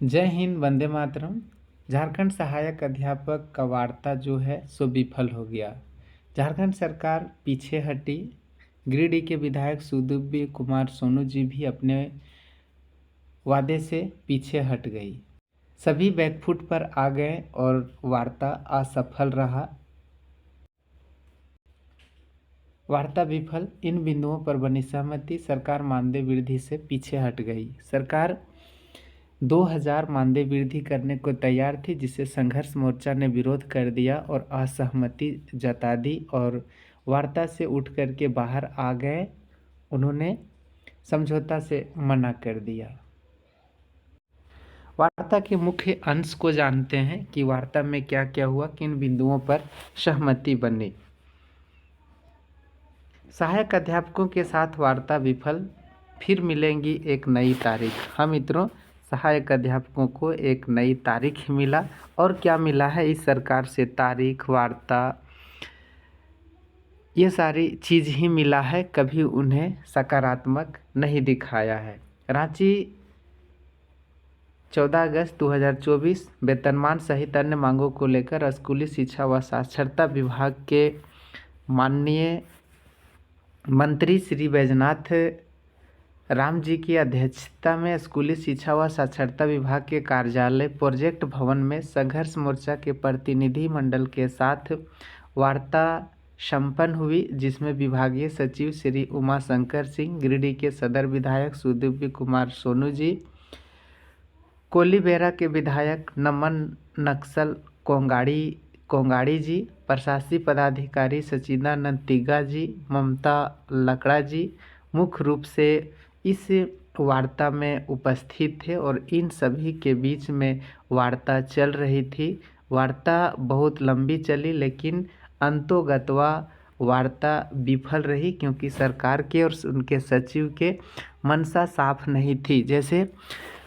जय हिंद, वंदे मातरम। झारखंड सहायक अध्यापक का वार्ता जो है सो विफल हो गया। झारखंड सरकार पीछे हटी। गिरिडीह के विधायक सुदीव्य कुमार सोनू जी भी अपने वादे से पीछे हट गई। सभी बैकफुट पर आ गए और वार्ता असफल रहा। वार्ता विफल। इन बिंदुओं पर बनी सहमति। सरकार मानदेय वृद्धि से पीछे हट गई। सरकार 2000 मानदेय वृद्धि करने को तैयार थी, जिसे संघर्ष मोर्चा ने विरोध कर दिया और असहमति जता दी और वार्ता से उठ करके बाहर आ गए। उन्होंने समझौता से मना कर दिया। वार्ता के मुख्य अंश को जानते हैं कि वार्ता में क्या क्या हुआ, किन बिंदुओं पर सहमति बनी। सहायक अध्यापकों के साथ वार्ता विफल। फिर मिलेंगी एक नई तारीख। हाँ मित्रों, सहायक अध्यापकों को एक नई तारीख मिला। और क्या मिला है इस सरकार से? तारीख, वार्ता, ये सारी चीज़ ही मिला है। कभी उन्हें सकारात्मक नहीं दिखाया है। रांची 14 अगस्त 2024। वेतनमान सहित अन्य मांगों को लेकर स्कूली शिक्षा व साक्षरता विभाग के माननीय मंत्री श्री बैजनाथ राम जी की अध्यक्षता में स्कूली शिक्षा व साक्षरता विभाग के कार्यालय प्रोजेक्ट भवन में संघर्ष मोर्चा के प्रतिनिधि मंडल के साथ वार्ता संपन्न हुई, जिसमें विभागीय सचिव श्री उमा शंकर सिंह, गिरिडीह के सदर विधायक सुदीव्य कुमार सोनू जी, कोलीबेरा के विधायक नमन नक्सल कोंगाड़ी जी, प्रशासनिक पदाधिकारी सचिदानंद तिग्गा जी, ममता लकड़ा जी मुख्य रूप से इस वार्ता में उपस्थित थे और इन सभी के बीच में वार्ता चल रही थी। वार्ता बहुत लंबी चली, लेकिन अंतोगत्वा वार्ता विफल रही, क्योंकि सरकार के और उनके सचिव के मंशा साफ नहीं थी। जैसे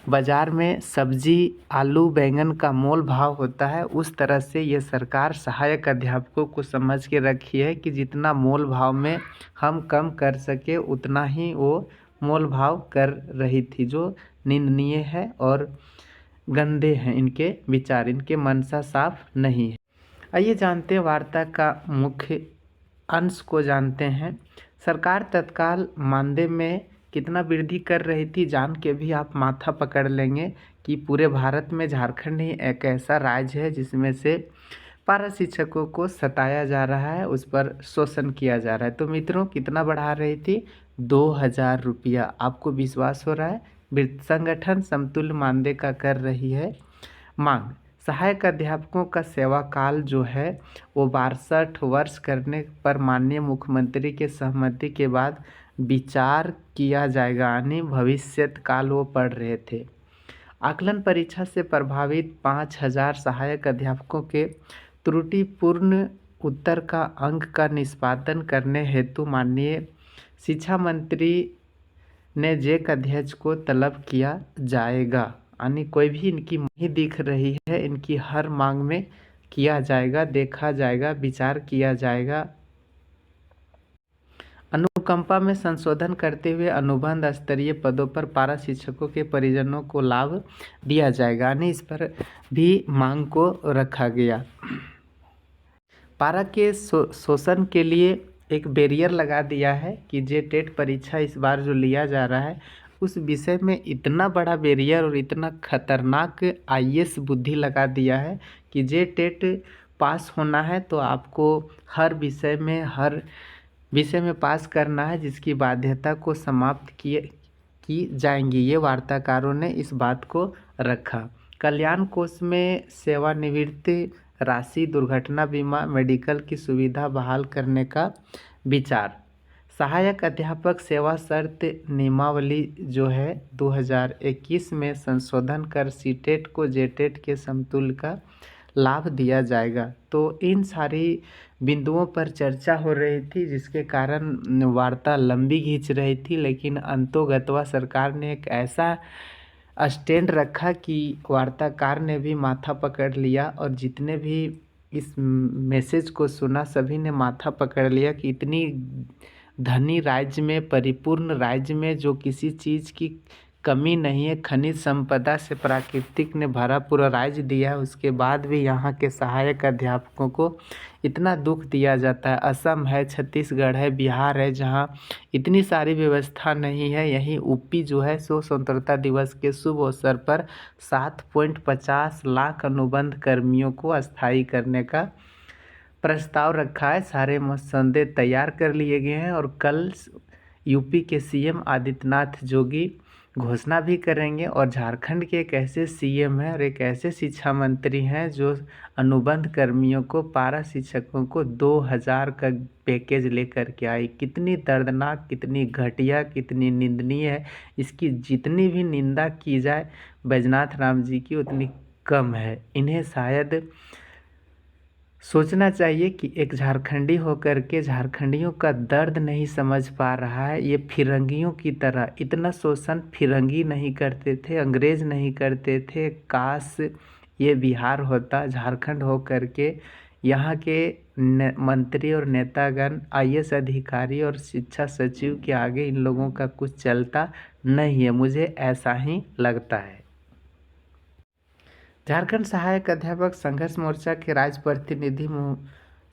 बाज़ार में सब्जी, आलू, बैंगन का मोल भाव होता है, उस तरह से ये सरकार सहायक अध्यापकों को समझ के रखी है कि जितना मोल भाव में हम कम कर सके उतना ही वो मोल भाव कर रही थी, जो निंदनीय है और गंदे हैं इनके विचार, इनके मंशा साफ नहीं है। आइए जानते हैं वार्ता का मुख्य अंश को जानते हैं। सरकार तत्काल मानदेय में कितना वृद्धि कर रही थी, जान के भी आप माथा पकड़ लेंगे कि पूरे भारत में झारखंड ही एक ऐसा राज्य है जिसमें से पारा शिक्षकों को सताया जा रहा है, उस पर शोषण किया जा रहा है। तो मित्रों, कितना बढ़ा रही थी? 2000 रुपया। आपको विश्वास हो रहा है? संगठन समतुल्य मानदेय का कर रही है मांग। सहायक अध्यापकों का सेवा काल जो है वो 62 वर्ष करने पर माननीय मुख्यमंत्री के सहमति के बाद विचार किया जाएगा, यानी भविष्य काल वो पढ़ रहे थे। आकलन परीक्षा से प्रभावित 5000 सहायक अध्यापकों के त्रुटिपूर्ण उत्तर का अंक का निष्पादन करने हेतु माननीय शिक्षा मंत्री ने जैक अध्यक्ष को तलब किया जाएगा। यानी कोई भी इनकी नहीं दिख रही है, इनकी हर मांग में किया जाएगा, देखा जाएगा, विचार किया जाएगा। अनुकंपा में संशोधन करते हुए अनुबंध स्तरीय पदों पर पारा शिक्षकों के परिजनों को लाभ दिया जाएगा, यानी इस पर भी मांग को रखा गया। पारा के शोषण के लिए एक बैरियर लगा दिया है कि जेटेट परीक्षा इस बार जो लिया जा रहा है उस विषय में इतना बड़ा बैरियर और इतना खतरनाक आईएएस बुद्धि लगा दिया है कि जेटेट पास होना है तो आपको हर विषय में पास करना है, जिसकी बाध्यता को समाप्त की जाएंगी। ये वार्ताकारों ने इस बात को रखा। कल्याण कोष में सेवानिवृत्ति राशि, दुर्घटना बीमा, मेडिकल की सुविधा बहाल करने का विचार। सहायक अध्यापक सेवा शर्त नियमावली जो है 2021 में संशोधन कर सीटेट को जेटेट के समतुल्य का लाभ दिया जाएगा। तो इन सारी बिंदुओं पर चर्चा हो रही थी, जिसके कारण वार्ता लंबी खींच रही थी, लेकिन अंतोगत्वा सरकार ने एक ऐसा स्टैंड रखा कि वार्ताकार ने भी माथा पकड़ लिया और जितने भी इस मैसेज को सुना सभी ने माथा पकड़ लिया कि इतनी धनी राज्य में, परिपूर्ण राज्य में जो किसी चीज़ की कमी नहीं है। खनिज संपदा से प्राकृतिक ने भरा पूरा राज्य दिया है, उसके बाद भी यहाँ के सहायक अध्यापकों को इतना दुख दिया जाता है। असम है, छत्तीसगढ़ है, बिहार है, जहाँ इतनी सारी व्यवस्था नहीं है। यहीं यूपी जो है सो स्वतंत्रता दिवस के शुभ अवसर पर 7.50 लाख अनुबंध कर्मियों को अस्थायी करने का प्रस्ताव रखा है। सारे मसौदे तैयार कर लिए गए हैं और कल यूपी के सीएम आदित्यनाथ जोगी घोषणा भी करेंगे। और झारखंड के एक ऐसे सीएम हैं और एक ऐसे शिक्षा मंत्री हैं जो अनुबंध कर्मियों को, पारा शिक्षकों को 2000 का पैकेज लेकर के आए। कितनी दर्दनाक, कितनी घटिया, कितनी निंदनीय है। इसकी जितनी भी निंदा की जाए बैजनाथ राम जी की उतनी कम है। इन्हें शायद सोचना चाहिए कि एक झारखंडी होकर के झारखंडियों का दर्द नहीं समझ पा रहा है। ये फिरंगियों की तरह, इतना शोषण फिरंगी नहीं करते थे, अंग्रेज नहीं करते थे। काश ये बिहार होता, झारखंड हो करके यहाँ के मंत्री और नेतागण, आईएएस अधिकारी और शिक्षा सचिव के आगे इन लोगों का कुछ चलता नहीं है। मुझे ऐसा ही लगता है। झारखंड सहायक अध्यापक संघर्ष मोर्चा के राज्य प्रतिनिधि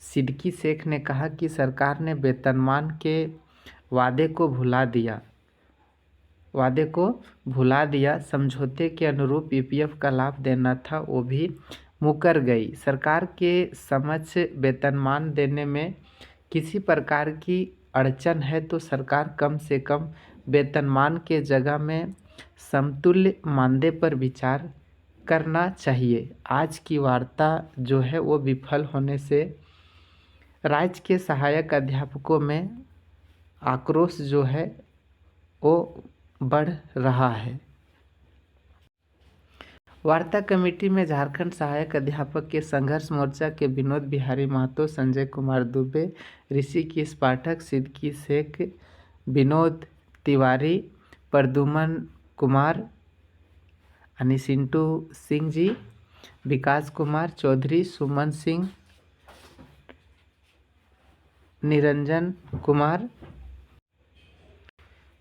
सिद्दीकी शेख ने कहा कि सरकार ने वेतनमान के वादे को भुला दिया। समझौते के अनुरूप ईपीएफ का लाभ देना था, वो भी मुकर गई। सरकार के समक्ष वेतनमान देने में किसी प्रकार की अड़चन है तो सरकार कम से कम वेतनमान के जगह में समतुल्य मानदेय पर विचार करना चाहिए। आज की वार्ता जो है वो विफल होने से राज्य के सहायक अध्यापकों में आक्रोश जो है वो बढ़ रहा है। वार्ता कमेटी में झारखंड सहायक अध्यापक के संघर्ष मोर्चा के विनोद बिहारी महतो, संजय कुमार दुबे, ऋषिकेश पाठक, सिद्दीकी शेख, विनोद तिवारी, प्रद्युमन कुमार, अनिसिंटू सिंह जी, विकास कुमार चौधरी, सुमन सिंह, निरंजन कुमार,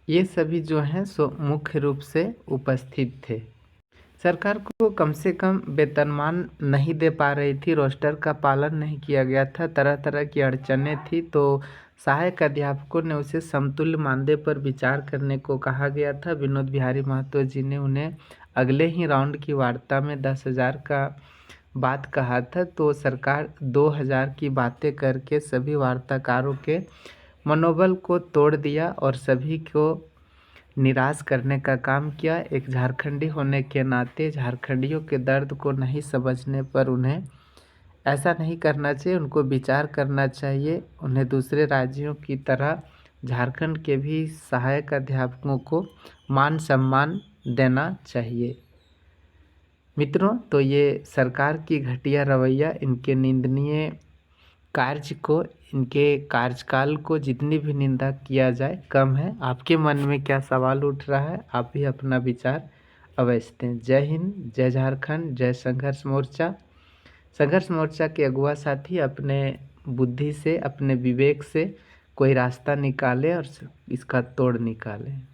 ये सभी जो हैं सो मुख्य रूप से उपस्थित थे। सरकार को कम से कम वेतनमान नहीं दे पा रही थी, रोस्टर का पालन नहीं किया गया था, तरह तरह की अड़चनें थी, तो सहायक अध्यापकों ने उसे समतुल्य मानदेय पर विचार करने को कहा गया था। विनोद बिहारी महतो जी ने उन्हें अगले ही राउंड की वार्ता में 10,000 का बात कहा था, तो सरकार 2,000 की बातें करके सभी वार्ताकारों के मनोबल को तोड़ दिया और सभी को निराश करने का काम किया। एक झारखंडी होने के नाते झारखंडियों के दर्द को नहीं समझने पर उन्हें ऐसा नहीं करना चाहिए, उनको विचार करना चाहिए। उन्हें दूसरे राज्यों की तरह झारखंड के भी सहायक अध्यापकों को मान सम्मान देना चाहिए। मित्रों, तो ये सरकार की घटिया रवैया, इनके निंदनीय कार्य को, इनके कार्यकाल को जितनी भी निंदा किया जाए कम है। आपके मन में क्या सवाल उठ रहा है, आप भी अपना विचार अवश्य दें। जय हिंद, जय झारखंड, जय संघर्ष मोर्चा। संघर्ष मोर्चा के अगुआ साथी अपने बुद्धि से, अपने विवेक से कोई रास्ता निकालें और इसका तोड़ निकालें।